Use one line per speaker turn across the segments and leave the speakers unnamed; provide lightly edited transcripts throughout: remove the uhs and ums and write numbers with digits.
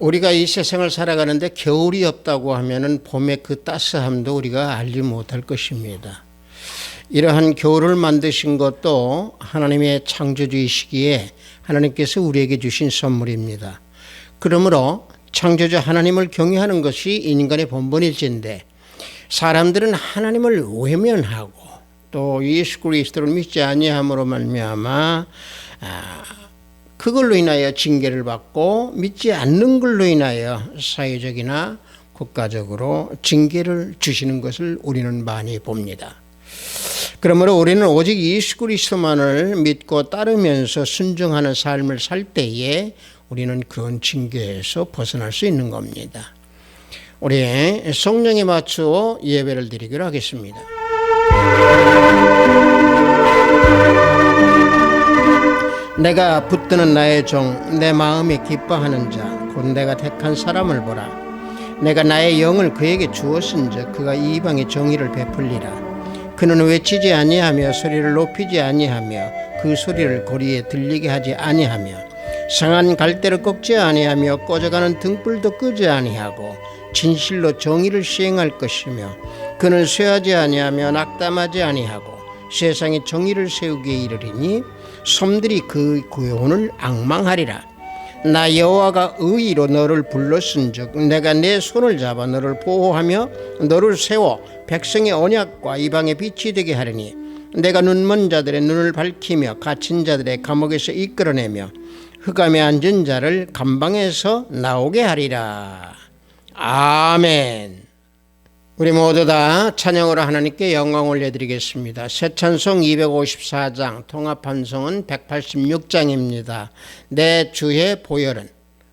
우리가 이 세상을 살아가는데 겨울이 없다고 하면은 봄의 그 따스함도 우리가 알지 못할 것입니다. 이러한 겨울을 만드신 것도 하나님의 창조주이시기에 하나님께서 우리에게 주신 선물입니다. 그러므로 창조주 하나님을 경외하는 것이 인간의 본분일진데 사람들은 하나님을 외면하고 또 예수 그리스도를 믿지 아니함으로 말미암아 그걸로 인하여 징계를 받고 믿지 않는 걸로 인하여 사회적이나 국가적으로 징계를 주시는 것을 우리는 많이 봅니다. 그러므로 우리는 오직 예수 그리스도만을 믿고 따르면서 순종하는 삶을 살 때에 우리는 그런 징계에서 벗어날 수 있는 겁니다. 우리 성령에 맞추어 예배를 드리기로 하겠습니다. 내가 붙드는 나의 종, 내 마음에 기뻐하는 자, 곧 내가 택한 사람을 보라. 내가 나의 영을 그에게 주었은즉 그가 이방의 정의를 베풀리라. 그는 외치지 아니하며 소리를 높이지 아니하며 그 소리를 거리에 들리게 하지 아니하며 상한 갈대를 꺾지 아니하며 꺼져가는 등불도 끄지 아니하고 진실로 정의를 시행할 것이며 그는 쇠하지 아니하며 낙담하지 아니하고 세상에 정의를 세우기에 이르리니 섬들이 그 구원을 앙망하리라. 나 여호와가 의의로 너를 불렀은즉 내가 내 손을 잡아 너를 보호하며 너를 세워 백성의 언약과 이방의 빛이 되게 하리니 내가 눈먼 자들의 눈을 밝히며 갇힌 자들의 감옥에서 이끌어내며 흑암에 앉은 자를 감방에서 나오게 하리라. 아멘. 우리 모두 다 찬양으로 하나님께 영광 올려드리겠습니다. 새 찬송 254장, 통합 반송은 186장입니다. 내 주의 보혈은.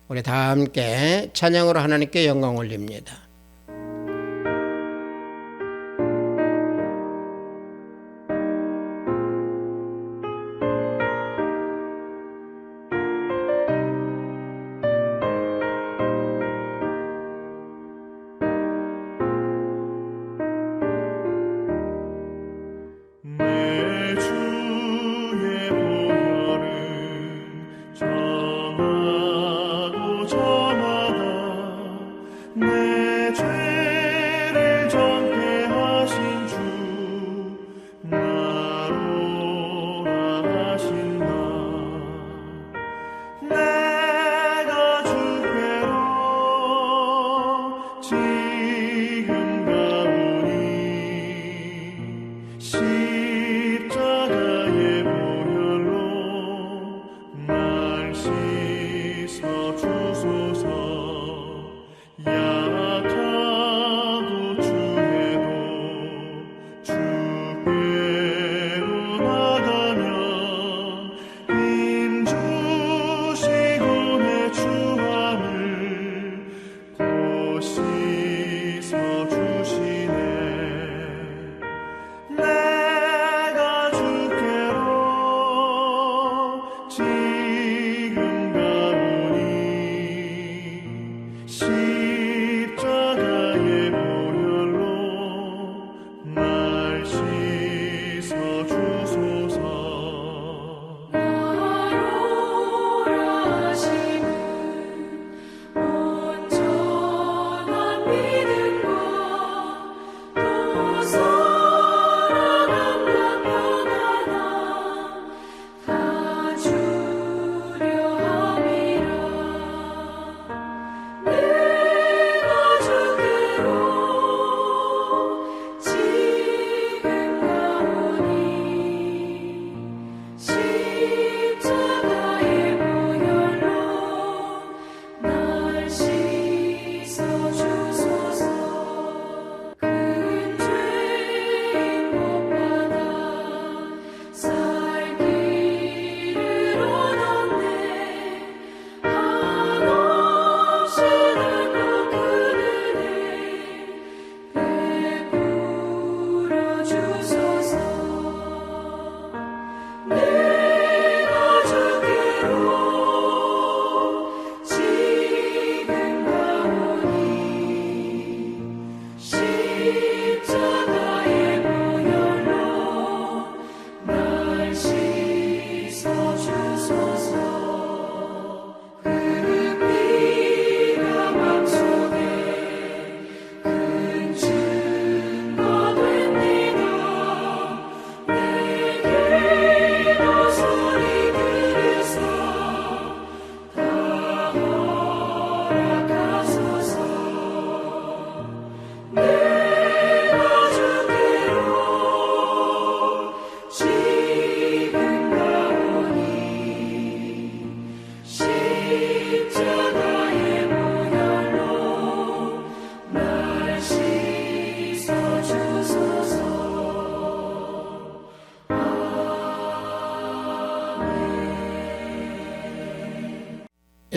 우리 다 함께 찬양으로 하나님께 영광 올립니다.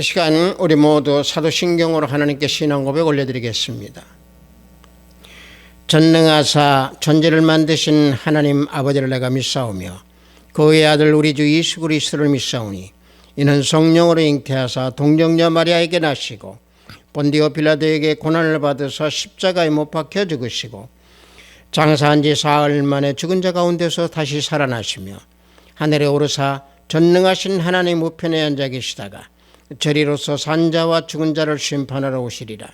시간 우리 모두 사도신경으로 하나님께 신앙 고백 올려드리겠습니다. 전능하사 천지를 만드신 하나님 아버지를 내가 믿사오며 그의 아들 우리 주 예수 그리스도를 믿사오니 이는 성령으로 잉태하사 동정녀 마리아에게 나시고 본디오 빌라도에게 고난을 받으사 십자가에 못 박혀 죽으시고 장사한 지 사흘 만에 죽은 자 가운데서 다시 살아나시며 하늘에 오르사 전능하신 하나님 우편에 앉아 계시다가 저리로서 산자와 죽은 자를 심판하러 오시리라.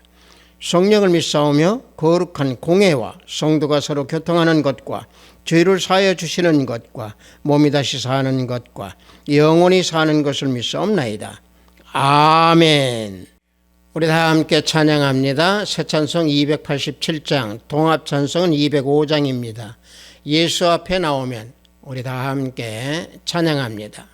성령을 믿사오며 거룩한 공회와 성도가 서로 교통하는 것과 죄를 사하여 주시는 것과 몸이 다시 사는 것과 영원히 사는 것을 믿사옵나이다. 아멘. 우리 다 함께 찬양합니다. 새 찬송 287장, 동합 찬송은 205장입니다. 예수 앞에 나오면 우리 다 함께 찬양합니다.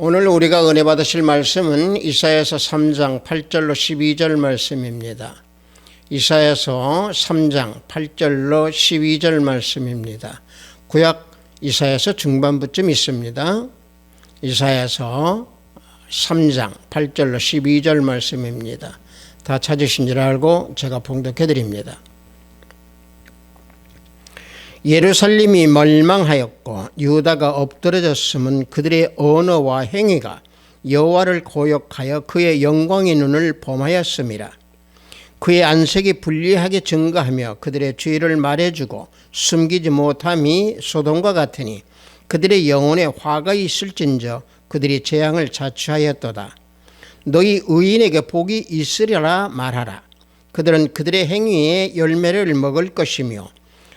오늘 우리가 은혜 받으실 말씀은 이사야서 3장 8절로 12절 말씀입니다. 이사야서 3장 8절로 12절 말씀입니다. 구약 이사야서 중반부쯤 있습니다. 이사야서 3장 8절로 12절 말씀입니다. 다 찾으신 줄 알고 제가 봉독해 드립니다. 예루살렘이 멸망하였고 유다가 엎드러졌음은 그들의 언어와 행위가 여호와를 고욕하여 그의 영광의 눈을 범하였음이라. 그의 안색이 불리하게 증거하며 그들의 죄를 말해주고 숨기지 못함이 소돔과 같으니 그들의 영혼에 화가 있을진저 그들이 재앙을 자초하였도다. 너희 의인에게 복이 있으리라 말하라. 그들은 그들의 행위의 열매를 먹을 것이며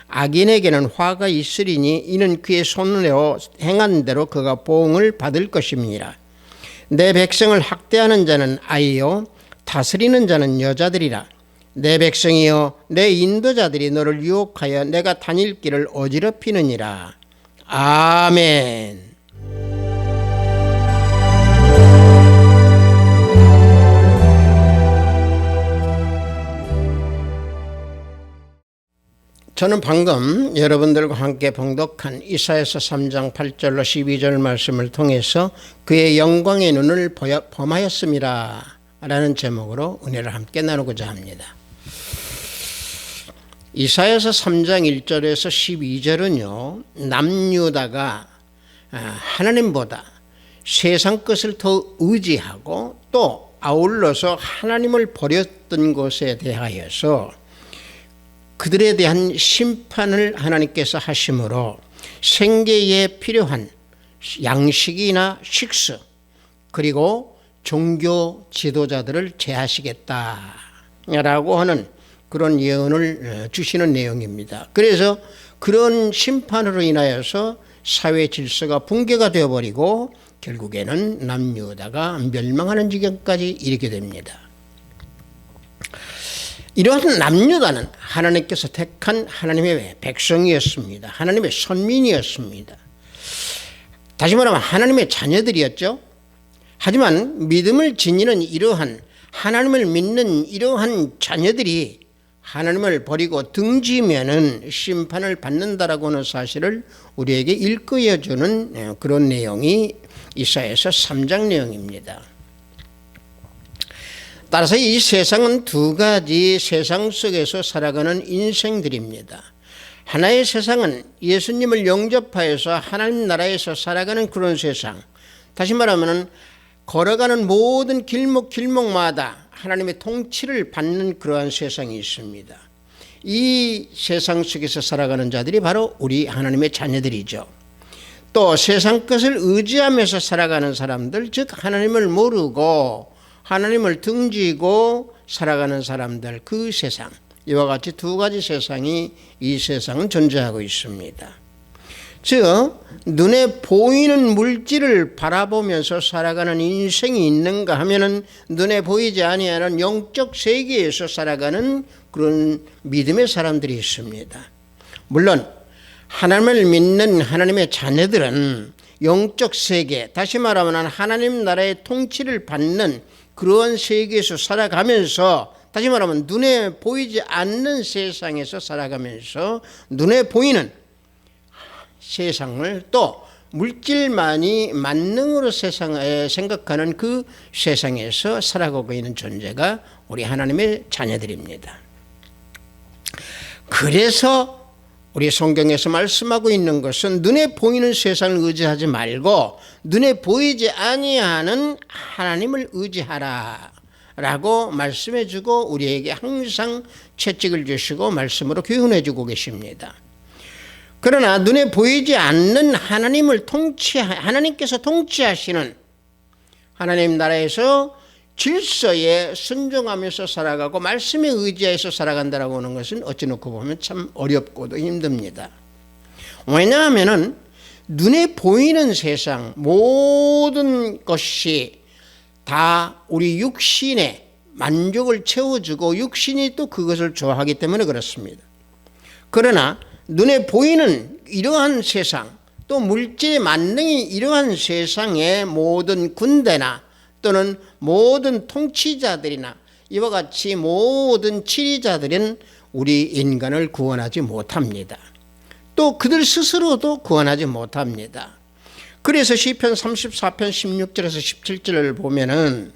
악인에게는 화가 있으리니 이는 그의 손으로 행한 대로 그가 보응을 받을 것임이니라. 내 백성을 학대하는 자는 아이요 다스리는 자는 여자들이라. 내 백성이여 내 인도자들이 너를 유혹하여 내가 다닐 길을 어지럽히느니라. 아멘. 저는 방금 여러분들과 함께 봉독한 이사야서 3장 8절로 12절 말씀을 통해서 그의 영광의 눈을 범하였음이라 라는 제목으로 은혜를 함께 나누고자 합니다. 이사야서 3장 1절에서 12절은요, 남유다가 하나님보다 세상 것을 더 의지하고 또 아울러서 하나님을 버렸던 것에 대하여서 그들에 대한 심판을 하나님께서 하심으로 생계에 필요한 양식이나 식수 그리고 종교 지도자들을 제하시겠다라고 하는 그런 예언을 주시는 내용입니다. 그래서 그런 심판으로 인하여서 사회 질서가 붕괴가 되어버리고 결국에는 남유다가 멸망하는 지경까지 이르게 됩니다. 이러한 남유다는 하나님께서 택한 하나님의 백성이었습니다. 하나님의 선민이었습니다. 다시 말하면 하나님의 자녀들이었죠. 하지만 믿음을 지니는 이러한 하나님을 믿는 이러한 자녀들이 하나님을 버리고 등지면은 심판을 받는다라고 하는 사실을 우리에게 일깨워 주는 그런 내용이 이사야서 3장 내용입니다. 따라서 이 세상은 두 가지 세상 속에서 살아가는 인생들입니다. 하나의 세상은 예수님을 영접하여서 하나님 나라에서 살아가는 그런 세상. 다시 말하면 걸어가는 모든 길목마다 하나님의 통치를 받는 그러한 세상이 있습니다. 이 세상 속에서 살아가는 자들이 바로 우리 하나님의 자녀들이죠. 또 세상 것을 의지하면서 살아가는 사람들, 즉 하나님을 모르고 하나님을 등지고 살아가는 사람들, 그 세상, 이와 같이 두 가지 세상이 이 세상은 존재하고 있습니다. 즉 눈에 보이는 물질을 바라보면서 살아가는 인생이 있는가 하면은 눈에 보이지 아니하는 영적 세계에서 살아가는 그런 믿음의 사람들이 있습니다. 물론 하나님을 믿는 하나님의 자녀들은 영적 세계, 다시 말하면 하나님 나라의 통치를 받는 그러한 세계에서 살아가면서, 다시 말하면 눈에 보이지 않는 세상에서 살아가면서 눈에 보이는 세상을 또 물질만이 만능으로 세상에 생각하는 그 세상에서 살아가고 있는 존재가 우리 하나님의 자녀들입니다. 그래서 우리 성경에서 말씀하고 있는 것은 눈에 보이는 세상을 의지하지 말고 눈에 보이지 아니하는 하나님을 의지하라 라고 말씀해 주고 우리에게 항상 채찍을 주시고 말씀으로 교훈해 주고 계십니다. 그러나 눈에 보이지 않는 하나님께서 통치하시는 하나님 나라에서 질서에 순종하면서 살아가고 말씀에 의지해서 살아간다라고 하는 것은 어찌 놓고 보면 참 어렵고도 힘듭니다. 왜냐하면 눈에 보이는 세상 모든 것이 다 우리 육신의 만족을 채워주고 육신이 또 그것을 좋아하기 때문에 그렇습니다. 그러나 눈에 보이는 이러한 세상, 또 물질의 만능이 이러한 세상의 모든 군대나 또는 모든 통치자들이나 이와 같이 모든 치리자들은 우리 인간을 구원하지 못합니다. 또 그들 스스로도 구원하지 못합니다. 그래서 시편 34편 16절에서 17절을 보면은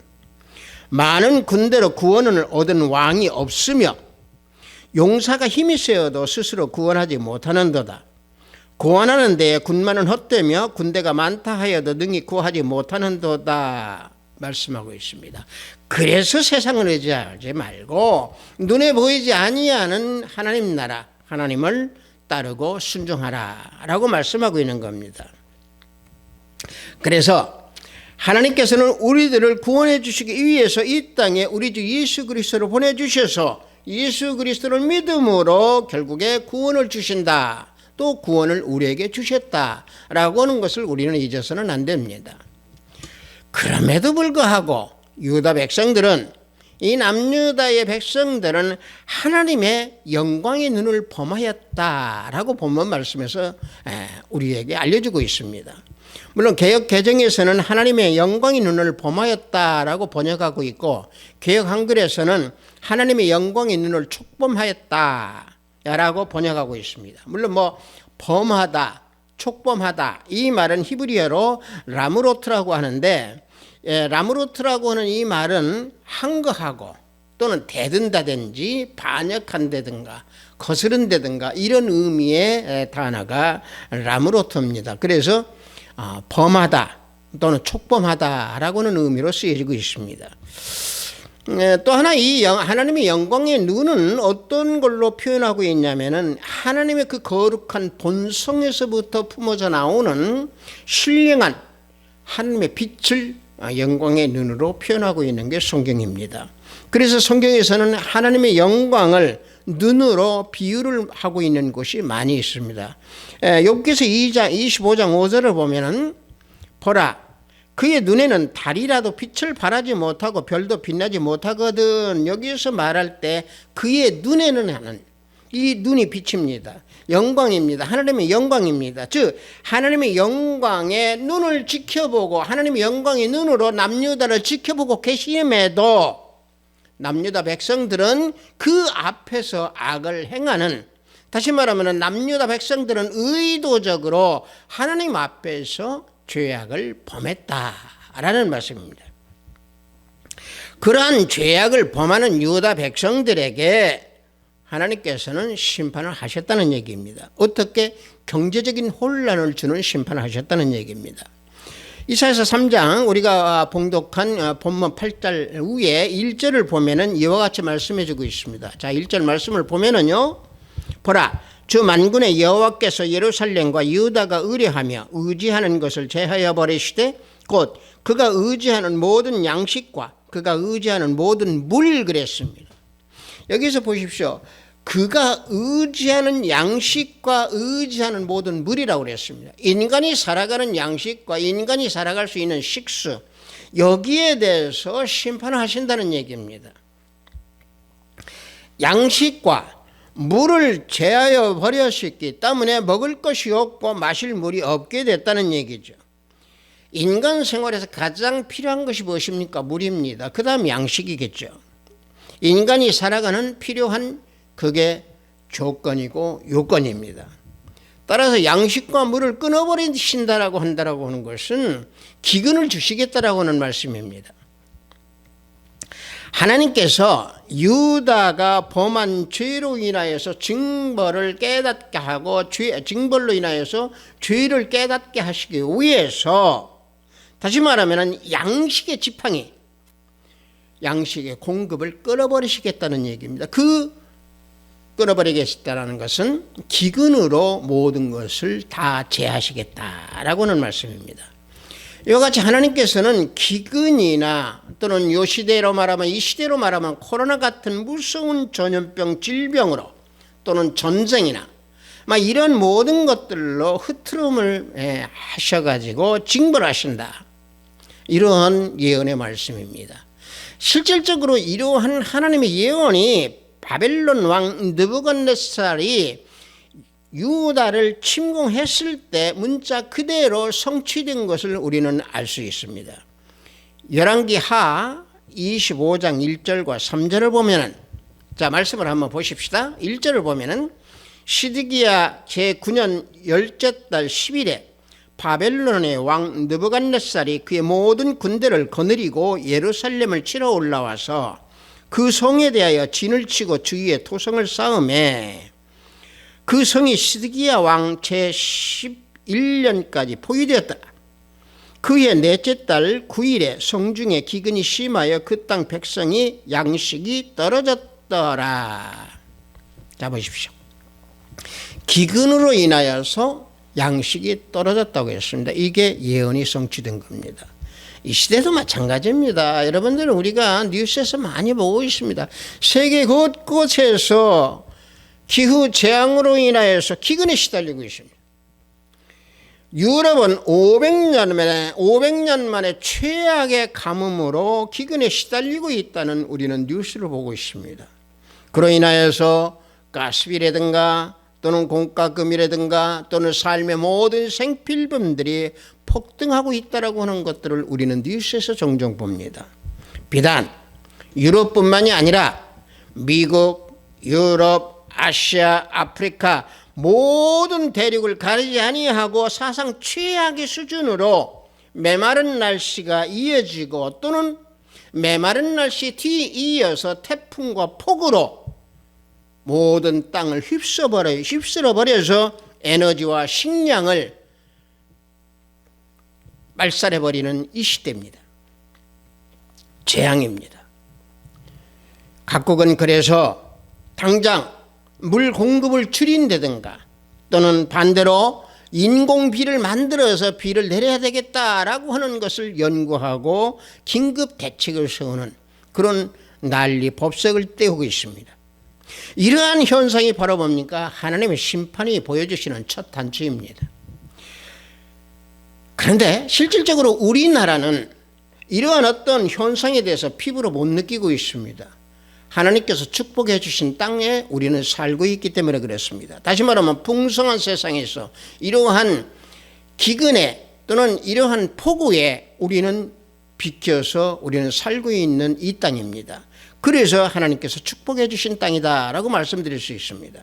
많은 군대로 구원을 얻은 왕이 없으며 용사가 힘이 세어도 스스로 구원하지 못하는도다. 구원하는 데에 군마는 헛되며 군대가 많다 하여도 능히 구하지 못하는도다 말씀하고 있습니다. 그래서 세상을 의지하지 말고 눈에 보이지 아니하는 하나님 나라, 하나님을 따르고 순종하라 라고 말씀하고 있는 겁니다. 그래서 하나님께서는 우리들을 구원해 주시기 위해서 이 땅에 우리 주 예수 그리스도를 보내주셔서 예수 그리스도를 믿음으로 결국에 구원을 주신다. 또 구원을 우리에게 주셨다라고 하는 것을 우리는 잊어서는 안 됩니다. 그럼에도 불구하고 유다 백성들은, 이 남유다의 백성들은 하나님의 영광의 눈을 범하였다라고 본문 말씀에서 우리에게 알려주고 있습니다. 물론 개역 개정에서는 하나님의 영광의 눈을 범하였다라고 번역하고 있고, 개역 한글에서는 하나님의 영광의 눈을 촉범하였다라고 번역하고 있습니다. 물론 범하다, 촉범하다, 이 말은 히브리어로 라므로트라고 하는데, 라므로트라고 하는 이 말은 항거하고 또는 대든다든지 반역한다든가 거스른다든가 이런 의미의 단어가 라므로트입니다. 그래서 범하다, 또는 촉범하다라고는 의미로 쓰여지고 있습니다. 또 하나 이 하나님의 영광의 눈은 어떤 걸로 표현하고 있냐면은 하나님의 그 거룩한 본성에서부터 품어져 나오는 신령한 하나님의 빛을 영광의 눈으로 표현하고 있는 게 성경입니다. 그래서 성경에서는 하나님의 영광을 눈으로 비유를 하고 있는 곳이 많이 있습니다. 욥기서 25장 5절을 보면은 보라 그의 눈에는 달이라도 빛을 발하지 못하고 별도 빛나지 못하거든. 여기서 말할 때 그의 눈에는 하는 이 눈이 빛입니다. 영광입니다. 하나님의 영광입니다. 즉 하나님의 영광의 눈을 지켜보고 하나님의 영광의 눈으로 남유다를 지켜보고 계심에도 남유다 백성들은 그 앞에서 악을 행하는, 다시 말하면 남유다 백성들은 의도적으로 하나님 앞에서 죄악을 범했다라는 말씀입니다. 그러한 죄악을 범하는 유다 백성들에게 하나님께서는 심판을 하셨다는 얘기입니다. 어떻게? 경제적인 혼란을 주는 심판을 하셨다는 얘기입니다. 이사야서 3장 우리가 봉독한 본문 8절 후에 1절을 보면은 이와 같이 말씀해 주고 있습니다. 자, 1절 말씀을 보면은요. 보라 주 만군의 여호와께서 예루살렘과 유다가 의뢰하며 의지하는 것을 제하여 버리시되 곧 그가 의지하는 모든 양식과 그가 의지하는 모든 물 그랬습니다. 여기서 보십시오. 그가 의지하는 양식과 의지하는 모든 물이라고 그랬습니다. 인간이 살아가는 양식과 인간이 살아갈 수 있는 식수, 여기에 대해서 심판을 하신다는 얘기입니다. 양식과 물을 제하여 버렸기 때문에 먹을 것이 없고 마실 물이 없게 됐다는 얘기죠. 인간 생활에서 가장 필요한 것이 무엇입니까? 물입니다. 그 다음 양식이겠죠. 인간이 살아가는 필요한 그게 조건이고 요건입니다. 따라서 양식과 물을 끊어버리신다라고 한다라고 하는 것은 기근을 주시겠다라고 하는 말씀입니다. 하나님께서 유다가 범한 죄로 인하여서 징벌을 깨닫게 하고 징벌로 인하여서 죄를 깨닫게 하시기 위해서, 다시 말하면 양식의 지팡이, 양식의 공급을 끊어버리시겠다는 얘기입니다. 그 끊어버리겠다는 것은 기근으로 모든 것을 다 제하시겠다라고 하는 말씀입니다. 이와 같이 하나님께서는 기근이나 또는 이 시대로 말하면 코로나 같은 무서운 전염병 질병으로 또는 전쟁이나 이런 모든 것들로 흐트름을 하셔가지고 징벌하신다. 이러한 예언의 말씀입니다. 실질적으로 이러한 하나님의 예언이 바벨론 왕 느부갓네살이 유다를 침공했을 때 문자 그대로 성취된 것을 우리는 알 수 있습니다. 열왕기 하 25장 1절과 3절을 보면은, 자, 말씀을 한번 보십시다. 1절을 보면은 시드기야 제9년 열째 달 10일에 바벨론의 왕 느부갓네살이 그의 모든 군대를 거느리고 예루살렘을 치러 올라와서 그 성에 대하여 진을 치고 주위에 토성을 쌓음에 그 성이 시드기야 왕 제11년까지 포위되었다. 그해 넷째 달 9일에 성중에 기근이 심하여 그 땅 백성이 양식이 떨어졌더라. 자, 보십시오. 기근으로 인하여서 양식이 떨어졌다고 했습니다. 이게 예언이 성취된 겁니다. 이 시대도 마찬가지입니다. 여러분들은 우리가 뉴스에서 많이 보고 있습니다. 세계 곳곳에서 기후 재앙으로 인하여서 기근에 시달리고 있습니다. 유럽은 500년 만에 최악의 가뭄으로 기근에 시달리고 있다는 우리는 뉴스를 보고 있습니다. 그로 인하여서 가스비라든가 또는 공과금이라든가 또는 삶의 모든 생필품들이 폭등하고 있다라고 하는 것들을 우리는 뉴스에서 종종 봅니다. 비단 유럽뿐만이 아니라 미국, 유럽, 아시아, 아프리카 모든 대륙을 가리지 아니하고 사상 최악의 수준으로 메마른 날씨가 이어지고 또는 메마른 날씨 뒤이어서 태풍과 폭우로 모든 땅을 휩쓸어버려서 에너지와 식량을 말살해버리는 이 시대입니다. 재앙입니다. 각국은 그래서 당장 물 공급을 줄인다든가 또는 반대로 인공비를 만들어서 비를 내려야 되겠다라고 하는 것을 연구하고 긴급 대책을 세우는 그런 난리 법석을 떼우고 있습니다. 이러한 현상이 바로 뭡니까? 하나님의 심판이 보여주시는 첫 단추입니다. 그런데 실질적으로 우리나라는 이러한 어떤 현상에 대해서 피부로 못 느끼고 있습니다. 하나님께서 축복해 주신 땅에 우리는 살고 있기 때문에 그렇습니다. 다시 말하면 풍성한 세상에서 이러한 기근에 또는 이러한 폭우에 우리는 비켜서 우리는 살고 있는 이 땅입니다. 그래서 하나님께서 축복해 주신 땅이다라고 말씀드릴 수 있습니다.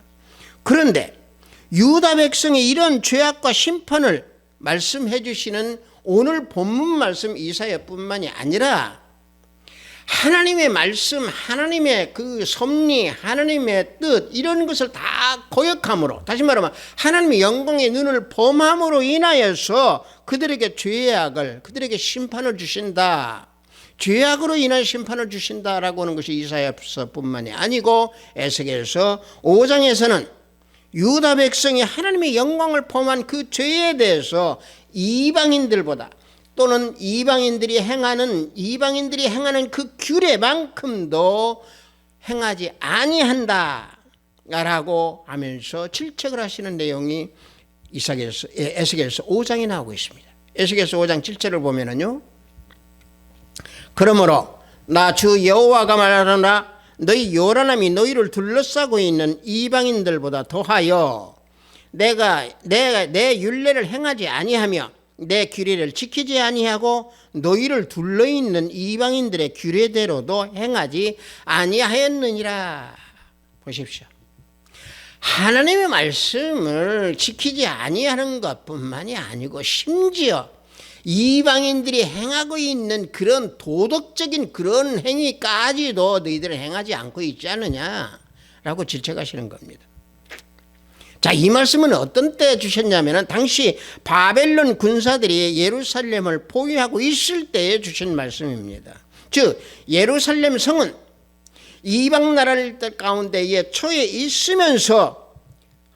그런데 유다 백성의 이런 죄악과 심판을 말씀해 주시는 오늘 본문 말씀 이사야뿐만이 아니라 하나님의 말씀, 하나님의 그 섭리, 하나님의 뜻 이런 것을 다 거역함으로, 다시 말하면 하나님의 영광의 눈을 범함으로 인하여서 그들에게 죄악을, 그들에게 심판을 주신다. 죄악으로 인한 심판을 주신다라고 하는 것이 이사야서뿐만이 아니고 에스겔서 5장에서는 유다 백성이 하나님의 영광을 범한 그 죄에 대해서 이방인들보다 또는 이방인들이 행하는 그 규례만큼도 행하지 아니한다라고 하면서 질책을 하시는 내용이 에스겔서 5장에 나오고 있습니다. 에스겔서 5장 7절을 보면은요. 그러므로 나 주 여호와가 말하노라 너희 요란함이 너희를 둘러싸고 있는 이방인들보다 더하여 내가 내 율례를 행하지 아니하며 내 규례를 지키지 아니하고 너희를 둘러있는 이방인들의 규례대로도 행하지 아니하였느니라. 보십시오. 하나님의 말씀을 지키지 아니하는 것뿐만이 아니고 심지어 이방인들이 행하고 있는 그런 도덕적인 그런 행위까지도 너희들은 행하지 않고 있지 않느냐라고 질책하시는 겁니다. 자, 이 말씀은 어떤 때 주셨냐면 당시 바벨론 군사들이 예루살렘을 포위하고 있을 때에 주신 말씀입니다. 즉 예루살렘 성은 이방 나라들 가운데에 처해 있으면서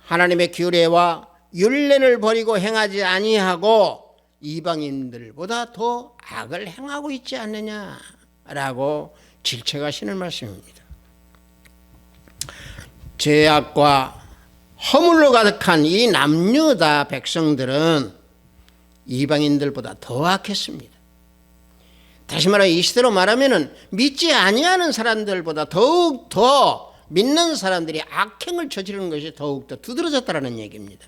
하나님의 규례와 율례를 버리고 행하지 아니하고 이방인들보다 더 악을 행하고 있지 않느냐라고 질책하시는 말씀입니다. 죄악과 허물로 가득한 이 남유다 백성들은 이방인들보다 더 악했습니다. 다시 말하면 이 시대로 말하면 믿지 아니하는 사람들보다 더욱 더 믿는 사람들이 악행을 저지르는 것이 더욱 더 두드러졌다는 얘기입니다.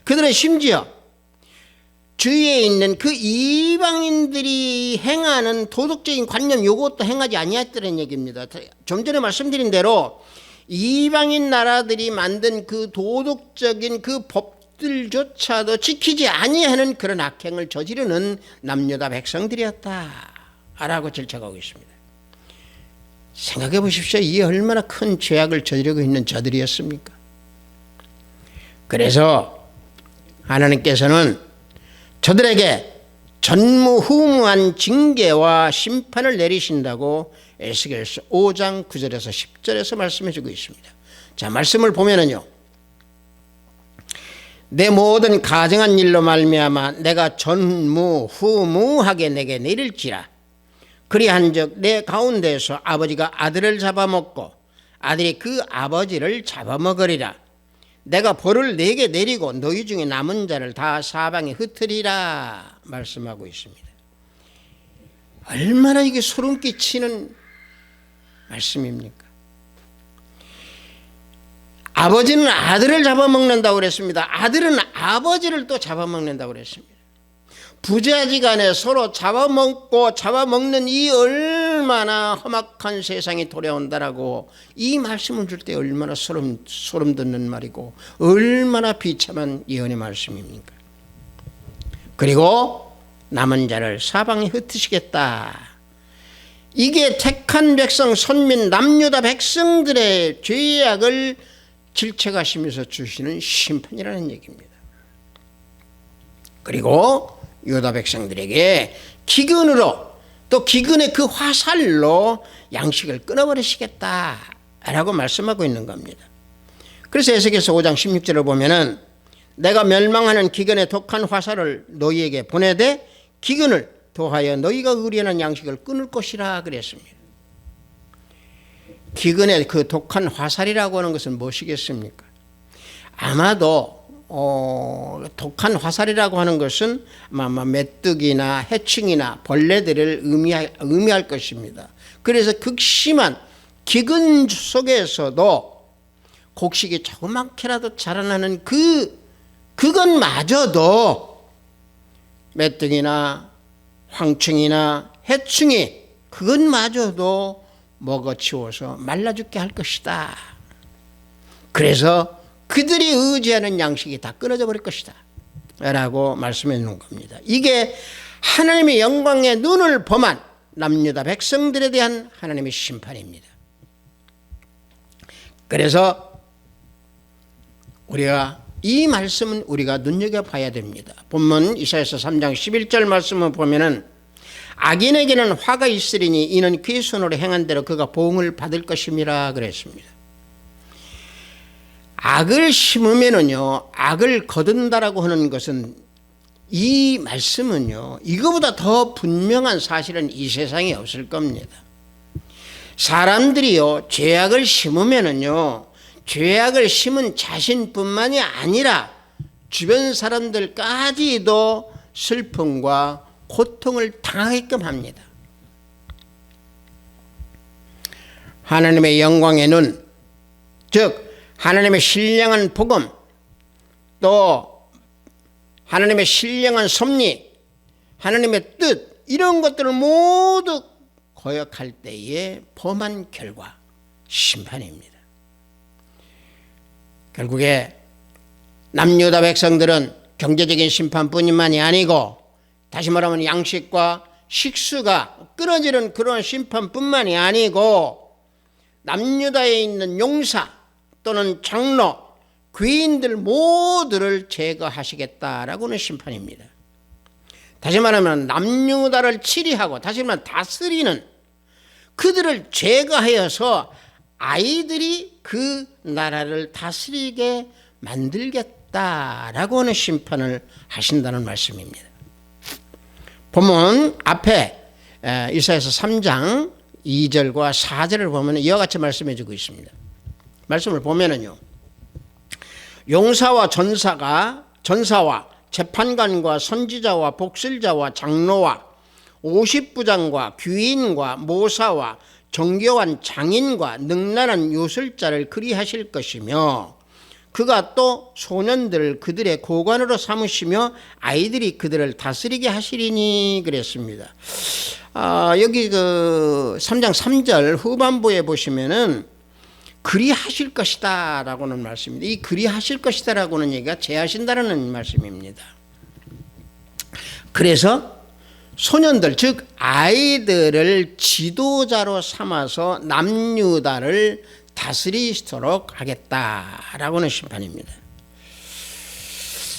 그들은 심지어 주위에 있는 그 이방인들이 행하는 도덕적인 관념 이것도 행하지 아니했다는 얘기입니다. 좀 전에 말씀드린 대로 이방인 나라들이 만든 그 도덕적인 그 법들조차도 지키지 아니하는 그런 악행을 저지르는 남유다 백성들이었다라고 질책하고 있습니다. 생각해 보십시오. 이게 얼마나 큰 죄악을 저지르고 있는 저들이었습니까? 그래서 하나님께서는 저들에게 전무후무한 징계와 심판을 내리신다고 에스겔서 5장 9절에서 10절에서 말씀해 주고 있습니다. 자, 말씀을 보면은요. 내 모든 가증한 일로 말미암아 내가 전무후무하게 내게 내릴지라. 그리한즉 내 가운데서 아버지가 아들을 잡아먹고 아들이 그 아버지를 잡아먹으리라. 내가 벌을 내게 내리고 너희 중에 남은 자를 다 사방에 흩으리라 말씀하고 있습니다. 얼마나 이게 소름 끼치는 말씀입니까? 아버지는 아들을 잡아먹는다고 그랬습니다. 아들은 아버지를 또 잡아먹는다고 그랬습니다. 부자지간에 서로 잡아먹는 이 얼마나 험악한 세상이 돌아온다라고 이 말씀을 줄 때 얼마나 소름 돋는 말이고 얼마나 비참한 예언의 말씀입니까? 그리고 남은 자를 사방에 흩으시겠다. 이게 택한 백성 선민 남유다 백성들의 죄악을 질책하시면서 주시는 심판이라는 얘기입니다. 그리고 유다 백성들에게 기근으로 또 기근의 그 화살로 양식을 끊어버리시겠다라고 말씀하고 있는 겁니다. 그래서 에스겔서 5장 16절을 보면은 내가 멸망하는 기근의 독한 화살을 너희에게 보내되 기근을 도하여 너희가 의뢰하는 양식을 끊을 것이라 그랬습니다. 기근의 그 독한 화살이라고 하는 것은 무엇이겠습니까? 아마도 독한 화살이라고 하는 것은 아마 메뚜기나 해충이나 벌레들을 의미할 것입니다. 그래서 극심한 기근 속에서도 곡식이 조그맣게라도 자라나는 그것마저도 메뚜기나 황충이나 해충이 그것마저도 먹어치워서 말라 죽게 할 것이다. 그래서 그들이 의지하는 양식이 다 끊어져 버릴 것이다 라고 말씀해 놓은 겁니다. 이게 하나님의 영광의 눈을 범한 남유다 백성들에 대한 하나님의 심판입니다. 그래서 우리가 이 말씀은 우리가 눈여겨봐야 됩니다. 본문 이사야서 3장 11절 말씀을 보면은 악인에게는 화가 있으리니 이는 그의 손으로 행한 대로 그가 보응을 받을 것임이라 그랬습니다. 악을 심으면은요, 악을 거둔다라고 하는 것은 이 말씀은요, 이거보다 더 분명한 사실은 이 세상에 없을 겁니다. 사람들이요, 죄악을 심으면은요, 죄악을 심은 자신뿐만이 아니라 주변 사람들까지도 슬픔과 고통을 당하게끔 합니다. 하나님의 영광의 눈, 즉 하나님의 신령한 복음, 또 하나님의 신령한 섭리, 하나님의 뜻, 이런 것들을 모두 거역할 때에 범한 결과 심판입니다. 결국에 남유다 백성들은 경제적인 심판뿐만이 아니고 다시 말하면 양식과 식수가 끊어지는 그런 심판뿐만이 아니고 남유다에 있는 용사 또는 장로, 귀인들 모두를 제거하시겠다라고 하는 심판입니다. 다시 말하면 남유다를 치리하고 다시 말하면 다스리는 그들을 제거하여서 아이들이 그 나라를 다스리게 만들겠다라고 하는 심판을 하신다는 말씀입니다. 본문 앞에 이사야서 3장 2절과 4절을 보면 이와 같이 말씀해 주고 있습니다. 말씀을 보면은요, 용사와 전사와 재판관과 선지자와 복술자와 장로와 50부장과 귀인과 모사와 정교한 장인과 능란한 요술자를 그리하실 것이며 그가 또 소년들을 그들의 고관으로 삼으시며 아이들이 그들을 다스리게 하시리니 그랬습니다. 여기 그 3장 3절 후반부에 보시면은 그리하실 것이다 라고는 말씀입니다. 이 그리하실 것이다 라고는 얘기가 제하신다라는 말씀입니다. 그래서 소년들 즉 아이들을 지도자로 삼아서 남유다를 다스리도록 하겠다라고 하는 심판입니다.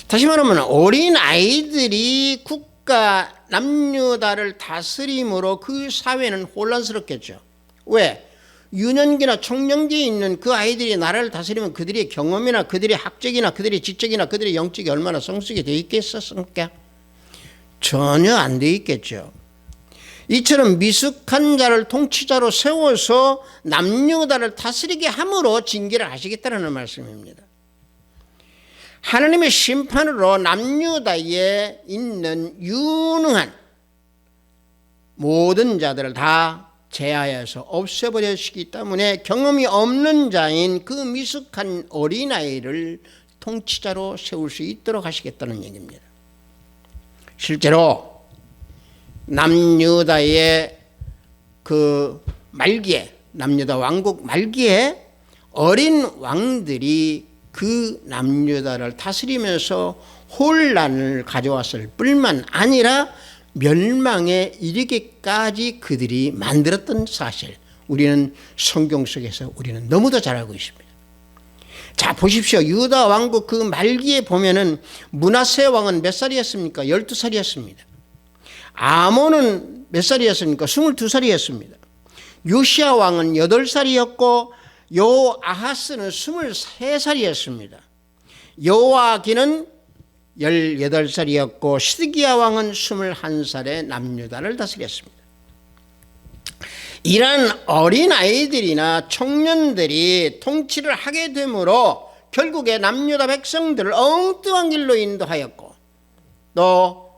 다시 말하면 어린 아이들이 국가 남유다를 다스림으로 그 사회는 혼란스럽겠죠. 왜? 유년기나 청년기에 있는 그 아이들이 나라를 다스리면 그들의 경험이나 그들의 학적이나 그들의 지적이나 그들의 영적이 얼마나 성숙이 되어 있겠습니까? 전혀 안 되어 있겠죠. 이처럼 미숙한 자를 통치자로 세워서 남유다를 다스리게 함으로 징계를 하시겠다는 말씀입니다. 하나님의 심판으로 남유다에 있는 유능한 모든 자들을 다 제하여서 없애버리시기 때문에 경험이 없는 자인 그 미숙한 어린아이를 통치자로 세울 수 있도록 하시겠다는 얘기입니다. 실제로 남유다의 그 말기에 남유다 왕국 말기에 어린 왕들이 그 남유다를 다스리면서 혼란을 가져왔을 뿐만 아니라 멸망에 이르기까지 그들이 만들었던 사실 우리는 성경 속에서 우리는 너무도 잘 알고 있습니다. 자, 보십시오. 유다 왕국 그 말기에 보면은 므낫세 왕은 몇 살이었습니까? 12살이었습니다. 아몬은 몇 살이었습니까? 22살이었습니다. 요시야 왕은 8살이었고 요아하스는 23살이었습니다. 요아기는 18살이었고 시드기야 왕은 21살에 남유다를 다스렸습니다. 이런 어린아이들이나 청년들이 통치를 하게 되므로 결국에 남유다 백성들을 엉뚱한 길로 인도하였고, 또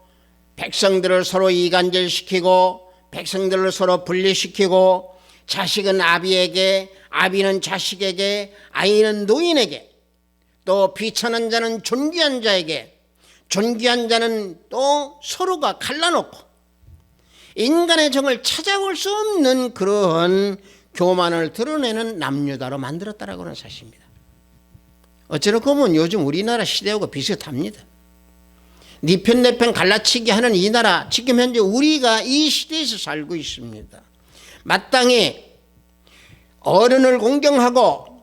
백성들을 서로 이간질시키고 백성들을 서로 분리시키고, 자식은 아비에게, 아비는 자식에게, 아이는 노인에게, 또 비천한 자는 존귀한 자에게, 존귀한 자는 또 서로가 갈라놓고 인간의 정을 찾아올 수 없는 그러한 교만을 드러내는 남유다로 만들었다라고 하는 사실입니다. 어찌됐건 보면 요즘 우리나라 시대하고 비슷합니다. 네 편 내 편 갈라치기 하는 이 나라, 지금 현재 우리가 이 시대에서 살고 있습니다. 마땅히 어른을 공경하고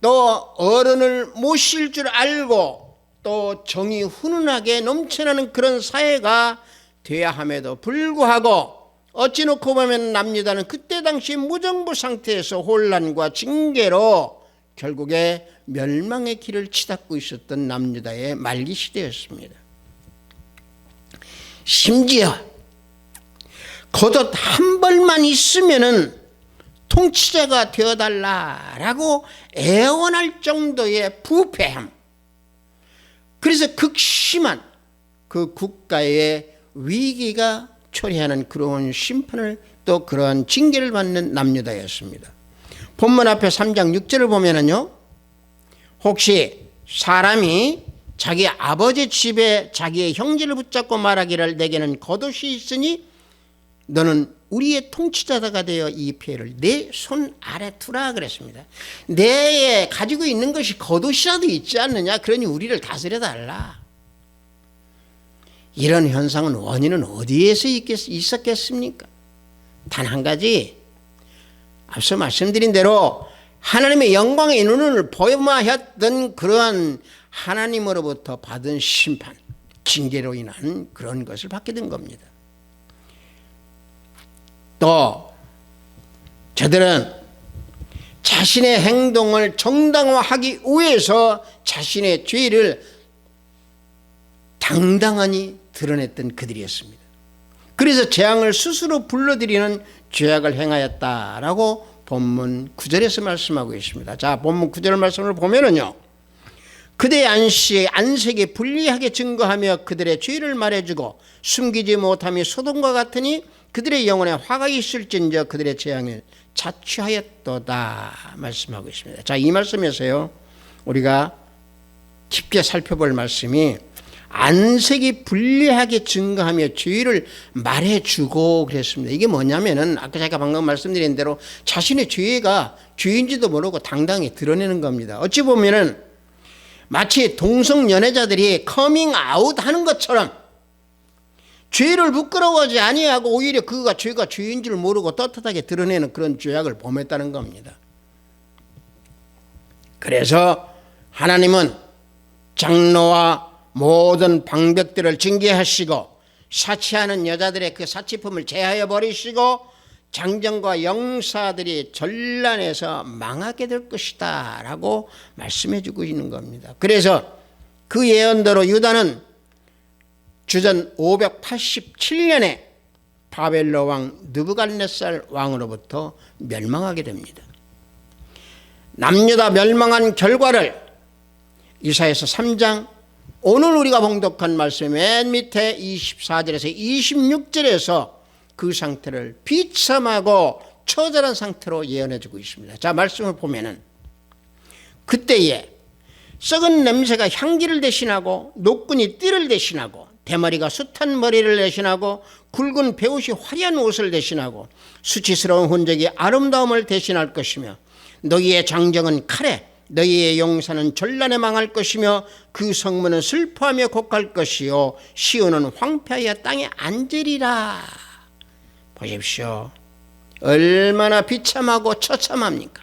또 어른을 모실 줄 알고 또 정이 훈훈하게 넘쳐나는 그런 사회가 돼야 함에도 불구하고 어찌 놓고 보면 남유다는 그때 당시 무정부 상태에서 혼란과 징계로 결국에 멸망의 길을 치닫고 있었던 남유다의 말기 시대였습니다. 심지어 겉옷 한 벌만 있으면은 통치자가 되어달라라고 애원할 정도의 부패함, 그래서 극심한 그 국가의 위기가 초래하는 그러한 심판을, 또 그러한 징계를 받는 남유다였습니다. 본문 앞에 3장 6절을 보면은요, 혹시 사람이 자기 아버지 집에 자기의 형제를 붙잡고 말하기를 내게는 겉옷이 있으니 너는 우리의 통치자가 되어 이 피해를 내 손 아래 두라 그랬습니다. 내 가지고 있는 것이 겉옷이라도 있지 않느냐, 그러니 우리를 다스려 달라. 이런 현상은 원인은 어디에서 있었겠습니까? 단 한 가지, 앞서 말씀드린 대로 하나님의 영광의 눈을 보여하였던 그러한 하나님으로부터 받은 심판, 징계로 인한 그런 것을 받게 된 겁니다. 또 저들은 자신의 행동을 정당화하기 위해서 자신의 죄를 당당하니 드러냈던 그들이었습니다. 그래서 재앙을 스스로 불러들이는 죄악을 행하였다라고 본문 9절에서 말씀하고 있습니다. 자, 본문 9절 말씀을 보면은요, 그대의 안색이 불리하게 증거하며 그들의 죄를 말해주고 숨기지 못함이 소돔과 같으니 그들의 영혼에 화가 있을진저 그들의 재앙을 자취하였도다 말씀하고 있습니다. 자, 이 말씀에서요, 우리가 깊게 살펴볼 말씀이 안색이 불리하게 증거하며 죄를 말해주고 그랬습니다. 이게 뭐냐면은 아까 제가 방금 말씀드린 대로 자신의 죄가 죄인지도 모르고 당당히 드러내는 겁니다. 어찌 보면은 마치 동성연애자들이 커밍아웃 하는 것처럼 죄를 부끄러워하지 아니하고 오히려 그가 죄가 죄인 줄 모르고 떳떳하게 드러내는 그런 죄악을 범했다는 겁니다. 그래서 하나님은 장로와 모든 방백들을 징계하시고 사치하는 여자들의 그 사치품을 제하여 버리시고 장정과 영사들이 전란해서 망하게 될 것이다 라고 말씀해 주고 있는 겁니다. 그래서 그 예언대로 유다는 주전 587년에 바벨론 왕 느부갓네살 왕으로부터 멸망하게 됩니다. 남유다 멸망한 결과를 이사야서 3장 오늘 우리가 봉독한 말씀 맨 밑에 24절에서 26절에서 그 상태를 비참하고 처절한 상태로 예언해 주고 있습니다. 자, 말씀을 보면은 그때에 썩은 냄새가 향기를 대신하고 노끈이 띠를 대신하고 대머리가 숱한 머리를 대신하고 굵은 베옷이 화려한 옷을 대신하고 수치스러운 흔적이 아름다움을 대신할 것이며 너희의 장정은 칼에 너희의 용사는 전란에 망할 것이며 그 성문은 슬퍼하며 곡할 것이요 시온은 황폐하여 땅에 앉으리라. 보십시오. 얼마나 비참하고 처참합니까?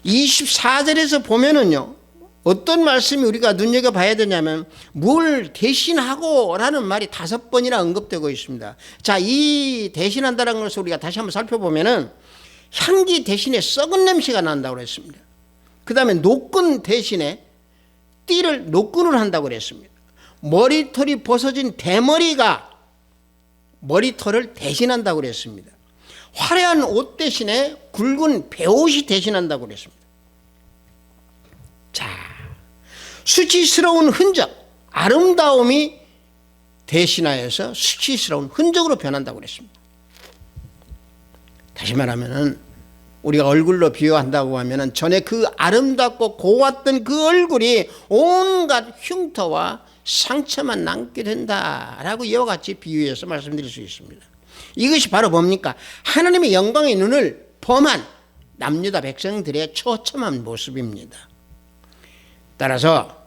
24절에서 보면은요, 어떤 말씀이 우리가 눈여겨봐야 되냐면 뭘 대신하고 라는 말이 5번이나 언급되고 있습니다. 자, 이 대신한다는 것을 우리가 다시 한번 살펴보면은 향기 대신에 썩은 냄새가 난다고 그랬습니다. 그 다음에 노끈 대신에 띠를 노끈을 한다고 그랬습니다. 머리털이 벗어진 대머리가 머리털을 대신한다고 그랬습니다. 화려한 옷 대신에 굵은 베옷이 대신한다고 그랬습니다. 자, 수치스러운 흔적, 아름다움이 대신하여서 수치스러운 흔적으로 변한다고 그랬습니다. 다시 말하면은 우리가 얼굴로 비유한다고 하면은 전에 그 아름답고 고왔던 그 얼굴이 온갖 흉터와 상처만 남게 된다라고 이와 같이 비유해서 말씀드릴 수 있습니다. 이것이 바로 뭡니까? 하나님의 영광의 눈을 범한 남유다 백성들의 처참한 모습입니다. 따라서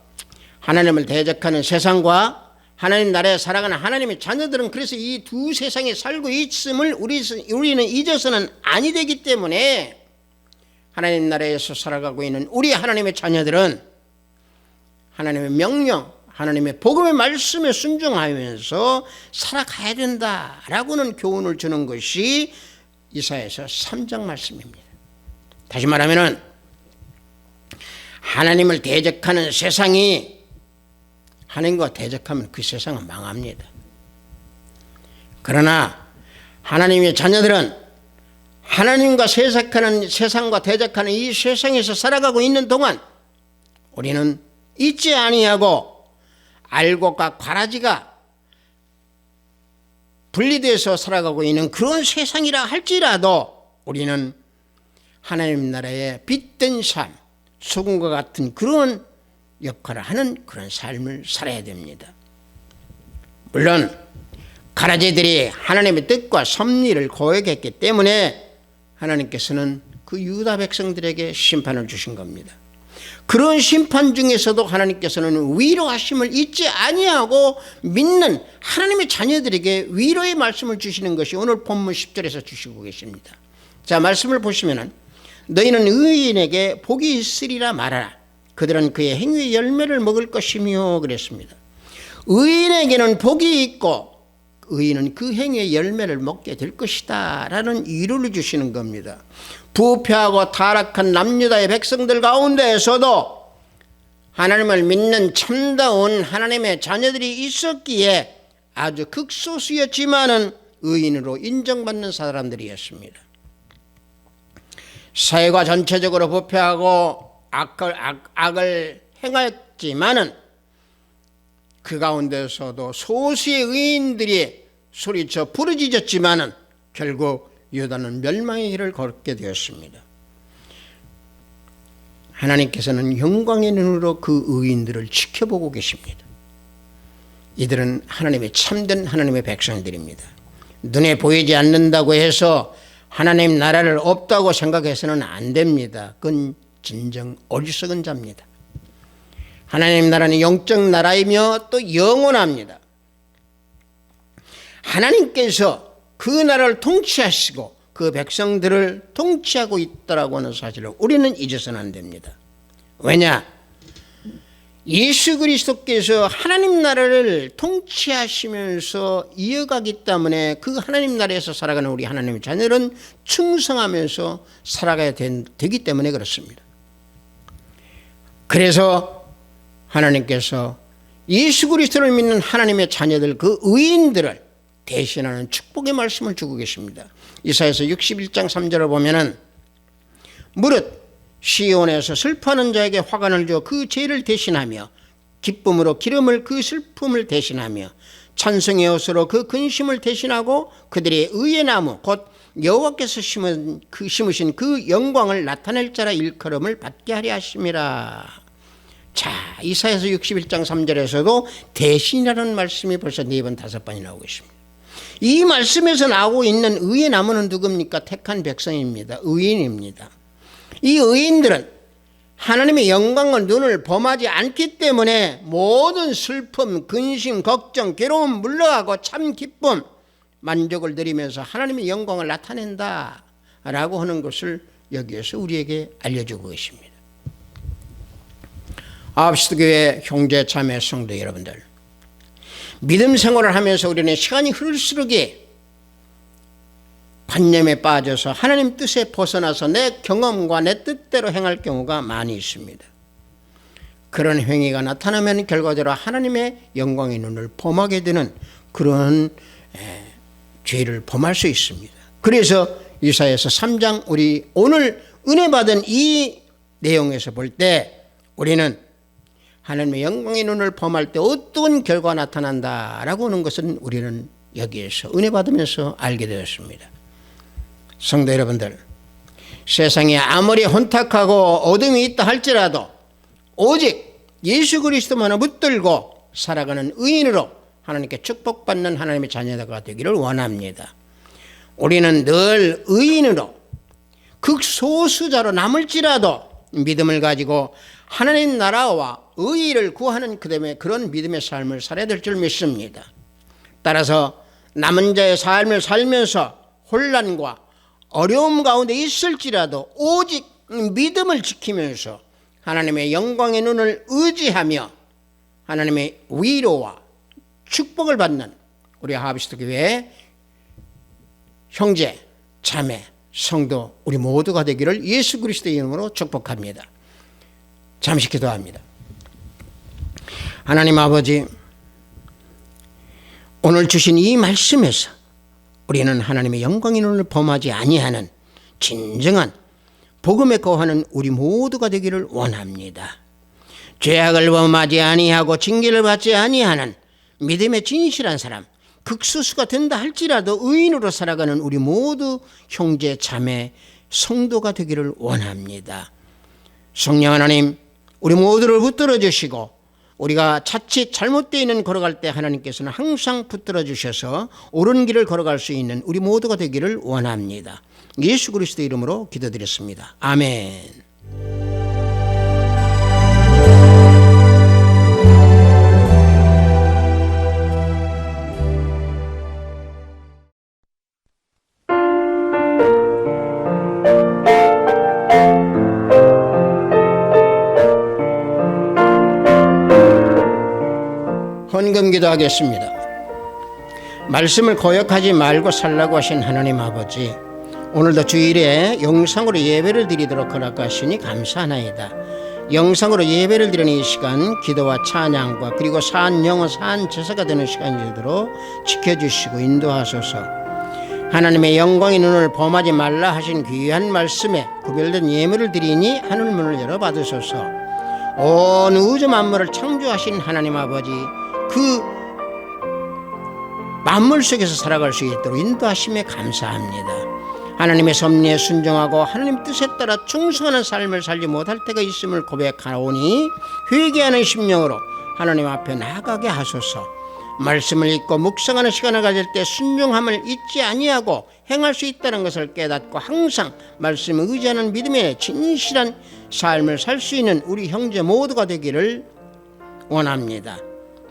하나님을 대적하는 세상과 하나님 나라에 살아가는 하나님의 자녀들은 그래서 이 두 세상에 살고 있음을 우리는 잊어서는 아니 되기 때문에 하나님 나라에서 살아가고 있는 우리 하나님의 자녀들은 하나님의 명령, 하나님의 복음의 말씀에 순종하면서 살아가야 된다라고는 교훈을 주는 것이 이사야서 3장 말씀입니다. 다시 말하면은 하나님을 대적하는 세상이 하나님과 대적하면 그 세상은 망합니다. 그러나 하나님의 자녀들은 하나님과 세상과 대적하는 이 세상에서 살아가고 있는 동안 우리는 잊지 아니하고 알곡과 가라지가 분리돼서 살아가고 있는 그런 세상이라 할지라도 우리는 하나님 나라의 빛된 삶, 소금과 같은 그런 역할을 하는 그런 삶을 살아야 됩니다. 물론 가라지들이 하나님의 뜻과 섭리를 거역했기 때문에 하나님께서는 그 유다 백성들에게 심판을 주신 겁니다. 그런 심판 중에서도 하나님께서는 위로하심을 잊지 아니하고 믿는 하나님의 자녀들에게 위로의 말씀을 주시는 것이 오늘 본문 10절에서 주시고 계십니다. 자, 말씀을 보시면은 너희는 의인에게 복이 있으리라 말하라. 그들은 그의 행위의 열매를 먹을 것이며 그랬습니다. 의인에게는 복이 있고 의인은 그 행위의 열매를 먹게 될 것이다 라는 위로를 주시는 겁니다. 부패하고 타락한 남유다의 백성들 가운데에서도 하나님을 믿는 참다운 하나님의 자녀들이 있었기에 아주 극소수였지만은 의인으로 인정받는 사람들이었습니다. 사회가 전체적으로 부패하고 악을 행했지만은 그 가운데서도 소수의 의인들이 소리쳐 부르짖었지만은 결국 유다는 멸망의 길을 걷게 되었습니다. 하나님께서는 영광의 눈으로 그 의인들을 지켜보고 계십니다. 이들은 하나님의 참된 하나님의 백성들입니다. 눈에 보이지 않는다고 해서 하나님 나라를 없다고 생각해서는 안 됩니다. 그건 진정 어리석은 자입니다. 하나님 나라는 영적 나라이며 또 영원합니다. 하나님께서 그 나라를 통치하시고 그 백성들을 통치하고 있다라고 하는 사실을 우리는 잊어서는 안 됩니다. 왜냐? 예수 그리스도께서 하나님 나라를 통치하시면서 이어가기 때문에 그 하나님 나라에서 살아가는 우리 하나님의 자녀는 충성하면서 살아가야 되기 때문에 그렇습니다. 그래서 하나님께서 예수 그리스도를 믿는 하나님의 자녀들 그 의인들을 대신하는 축복의 말씀을 주고 계십니다. 이사야서 61장 3절을 보면은 무릇 시온에서 슬퍼하는 자에게 화관을 주어 그 죄를 대신하며 기쁨으로 기름을 그 슬픔을 대신하며 찬송의 옷으로 그 근심을 대신하고 그들의 의의 나무 곧 여호와께서 심으신 그 영광을 나타낼 자라 일컬음을 받게 하려 하심이라. 자, 이사야서 61장 3절에서도 대신이라는 말씀이 벌써 4번 5번이 나오고 있습니다. 이 말씀에서 나오고 있는 의의 나무는 누굽니까? 택한 백성입니다. 의인입니다. 이 의인들은 하나님의 영광을 눈을 범하지 않기 때문에 모든 슬픔, 근심, 걱정, 괴로움 물러가고 참 기쁨, 만족을 누리면서 하나님의 영광을 나타낸다 라고 하는 것을 여기에서 우리에게 알려주고 계십니다. 아합시드 교회 형제 자매 성도 여러분들, 믿음 생활을 하면서 우리는 시간이 흐를수록 관념에 빠져서 하나님 뜻에 벗어나서 내 경험과 내 뜻대로 행할 경우가 많이 있습니다. 그런 행위가 나타나면 결과적으로 하나님의 영광의 눈을 범하게 되는 그런 죄를 범할 수 있습니다. 그래서 이사야서 3장 우리 오늘 은혜 받은 이 내용에서 볼 때 우리는 하나님의 영광의 눈을 범할 때 어떤 결과가 나타난다라고 하는 것은 우리는 여기에서 은혜 받으면서 알게 되었습니다. 성도 여러분들, 세상에 아무리 혼탁하고 어둠이 있다 할지라도 오직 예수 그리스도만을 붙들고 살아가는 의인으로 하나님께 축복받는 하나님의 자녀가 되기를 원합니다. 우리는 늘 의인으로 극소수자로 남을지라도 믿음을 가지고 하나님 나라와 의의를 구하는 그런 믿음의 삶을 살아야 될 줄 믿습니다. 따라서 남은 자의 삶을 살면서 혼란과 어려움 가운데 있을지라도 오직 믿음을 지키면서 하나님의 영광의 눈을 의지하며 하나님의 위로와 축복을 받는 우리 하합시드 교회 형제, 자매, 성도 우리 모두가 되기를 예수 그리스도의 이름으로 축복합니다. 잠시 기도합니다. 하나님 아버지, 오늘 주신 이 말씀에서 우리는 하나님의 영광의 눈을 범하지 아니하는 진정한 복음에 거하는 우리 모두가 되기를 원합니다. 죄악을 범하지 아니하고 징계를 받지 아니하는 믿음의 진실한 사람, 극소수가 된다 할지라도 의인으로 살아가는 우리 모두 형제, 자매, 성도가 되기를 원합니다. 성령 하나님, 우리 모두를 붙들어 주시고 우리가 자칫 잘못되어 있는 걸어갈 때 하나님께서는 항상 붙들어 주셔서 옳은 길을 걸어갈 수 있는 우리 모두가 되기를 원합니다. 예수 그리스도 이름으로 기도드렸습니다. 아멘. 헌금 기도하겠습니다. 말씀을 거역하지 말고 살라고 하신 하나님 아버지, 오늘도 주일에 영상으로 예배를 드리도록 허락하시니 감사하나이다. 영상으로 예배를 드리는 이 시간 기도와 찬양과 그리고 산 영혼 산 제사가 되는 시간이 되도록 지켜주시고 인도하소서. 하나님의 영광의 눈을 범하지 말라 하신 귀한 말씀에 구별된 예물을 드리니 하늘문을 열어 받으소서. 온 우주 만물을 창조하신 하나님 아버지, 그 만물 속에서 살아갈 수 있도록 인도하심에 감사합니다. 하나님의 섭리에 순종하고 하나님 뜻에 따라 충성하는 삶을 살지 못할 때가 있음을 고백하오니 회개하는 심령으로 하나님 앞에 나아가게 하소서. 말씀을 읽고 묵상하는 시간을 가질 때 순종함을 잊지 아니하고 행할 수 있다는 것을 깨닫고 항상 말씀을 의지하는 믿음의 진실한 삶을 살 수 있는 우리 형제 모두가 되기를 원합니다.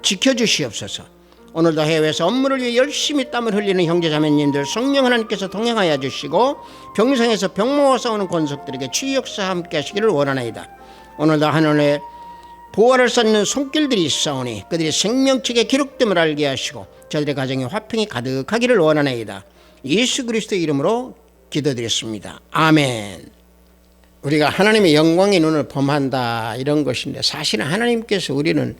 지켜주시옵소서. 오늘도 해외에서 업무를 위해 열심히 땀을 흘리는 형제자매님들 성령 하나님께서 동행하여 주시고 병상에서 병모와 싸우는 권속들에게 치유 역사 함께 하시기를 원하나이다. 오늘도 하늘에 보화를 쌓는 손길들이 있사오니 그들이 생명책에 기록됨을 알게 하시고 저들의 가정에 화평이 가득하기를 원하나이다. 예수 그리스도의 이름으로 기도드렸습니다. 아멘. 우리가 하나님의 영광의 눈을 범한다 이런 것인데 사실은 하나님께서 우리는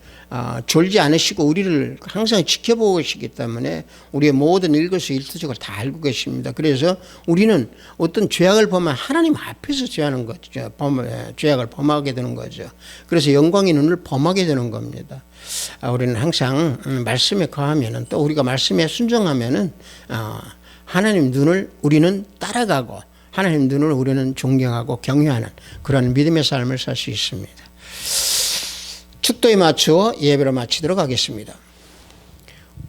졸지 않으시고 우리를 항상 지켜보고 계시기 때문에 우리의 모든 일거수일투족을 다 알고 계십니다. 그래서 우리는 어떤 죄악을 범하면 하나님 앞에서 죄하는 거죠. 죄악을 범하게 되는 거죠. 그래서 영광의 눈을 범하게 되는 겁니다. 우리는 항상 말씀에 거하면은 또 우리가 말씀에 순종하면은 하나님 눈을 우리는 따라가고 하나님 눈을 우리는 존경하고 경외하는 그런 믿음의 삶을 살 수 있습니다. 축도에 맞추어 예배를 마치도록 하겠습니다.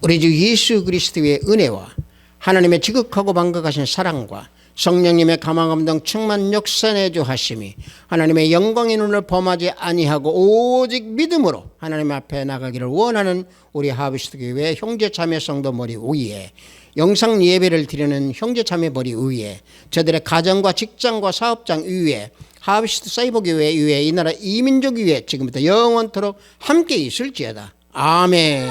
우리 주 예수 그리스도의 은혜와 하나님의 지극하고 반격하신 사랑과 성령님의 감화감동 충만 역사 내주하심이 하나님의 영광의 눈을 범하지 아니하고 오직 믿음으로 하나님 앞에 나가기를 원하는 우리 하합시드 교회 형제 자매 성도 머리 위에 영상 예배를 드리는 형제자매벌이 위에, 저들의 가정과 직장과 사업장 위에, 하비스트 사이버교회 위에, 이 나라 이민족 위에 지금부터 영원토록 함께 있을지어다. 아멘.